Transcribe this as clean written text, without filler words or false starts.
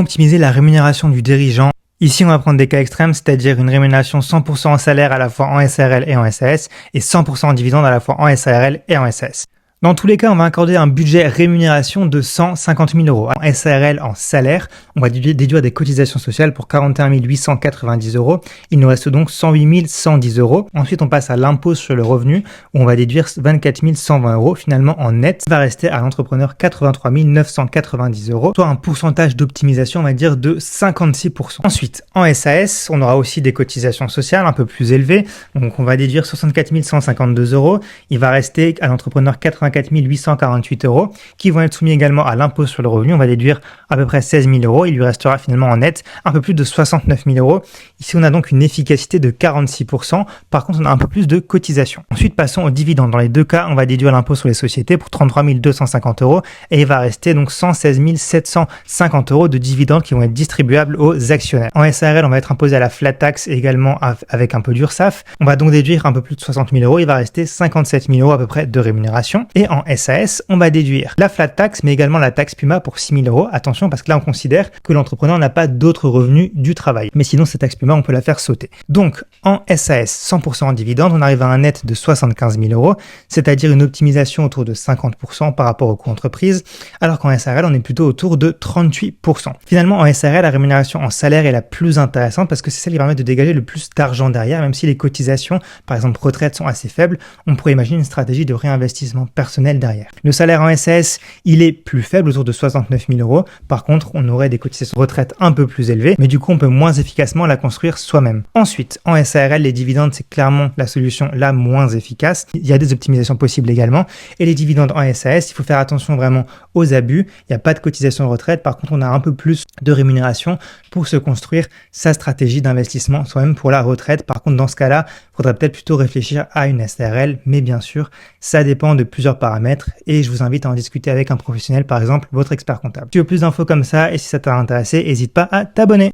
Comment optimiser la rémunération du dirigeant? Ici, on va prendre des cas extrêmes, c'est-à-dire une rémunération 100% en salaire à la fois en SARL et en SAS, et 100% en dividende à la fois en SARL et en SAS. Dans tous les cas, on va accorder un budget rémunération de 150 000 euros. En SARL, en salaire, on va déduire des cotisations sociales pour 41 890 euros. Il nous reste donc 108 110 euros. Ensuite, on passe à l'impôt sur le revenu, où on va déduire 24 120 euros. Finalement, en net, il va rester à l'entrepreneur 83 990 euros, soit un pourcentage d'optimisation, on va dire, de 56%. Ensuite, en SAS, on aura aussi des cotisations sociales un peu plus élevées. Donc, on va déduire 64 152 euros. Il va rester à l'entrepreneur 84 848 euros qui vont être soumis également à l'impôt sur le revenu. On va déduire à peu près 16 000 euros. Il lui restera finalement en net un peu plus de 69 000 euros. Ici, on a donc une efficacité de 46%. Par contre, on a un peu plus de cotisation. Ensuite, passons aux dividendes. Dans les deux cas, on va déduire l'impôt sur les sociétés pour 33 250 euros et il va rester donc 116 750 euros de dividendes qui vont être distribuables aux actionnaires. En SARL, on va être imposé à la flat tax et également avec un peu d'URSSAF. On va donc déduire un peu plus de 60 000 euros. Il va rester 57 000 euros à peu près de rémunération. Et en SAS, on va déduire la flat tax, mais également la taxe PUMA pour 6 000 euros. Attention, parce que là, on considère que l'entrepreneur n'a pas d'autres revenus du travail. Mais sinon, cette taxe PUMA, on peut la faire sauter. Donc, en SAS, 100% en dividende, on arrive à un net de 75 000 euros, c'est-à-dire une optimisation autour de 50% par rapport au coût entreprise, alors qu'en SARL, on est plutôt autour de 38%. Finalement, en SARL, la rémunération en salaire est la plus intéressante parce que c'est celle qui permet de dégager le plus d'argent derrière, même si les cotisations, par exemple retraite, sont assez faibles, on pourrait imaginer une stratégie de réinvestissement personnel derrière. Le salaire en SAS, il est plus faible, autour de 69 000 euros. Par contre, on aurait des cotisations de retraite un peu plus élevées, mais du coup, on peut moins efficacement la construire soi-même. Ensuite, en SARL, les dividendes, c'est clairement la solution la moins efficace. Il y a des optimisations possibles également. Et les dividendes en SAS, il faut faire attention vraiment aux abus. Il n'y a pas de cotisation de retraite. Par contre, on a un peu plus de rémunération pour se construire sa stratégie d'investissement soi-même pour la retraite. Par contre, dans ce cas-là, il faudrait peut-être plutôt réfléchir à une SARL, mais bien sûr, ça dépend de plusieurs paramètres et je vous invite à en discuter avec un professionnel, par exemple votre expert comptable. Si tu veux plus d'infos comme ça et si ça t'a intéressé, n'hésite pas à t'abonner.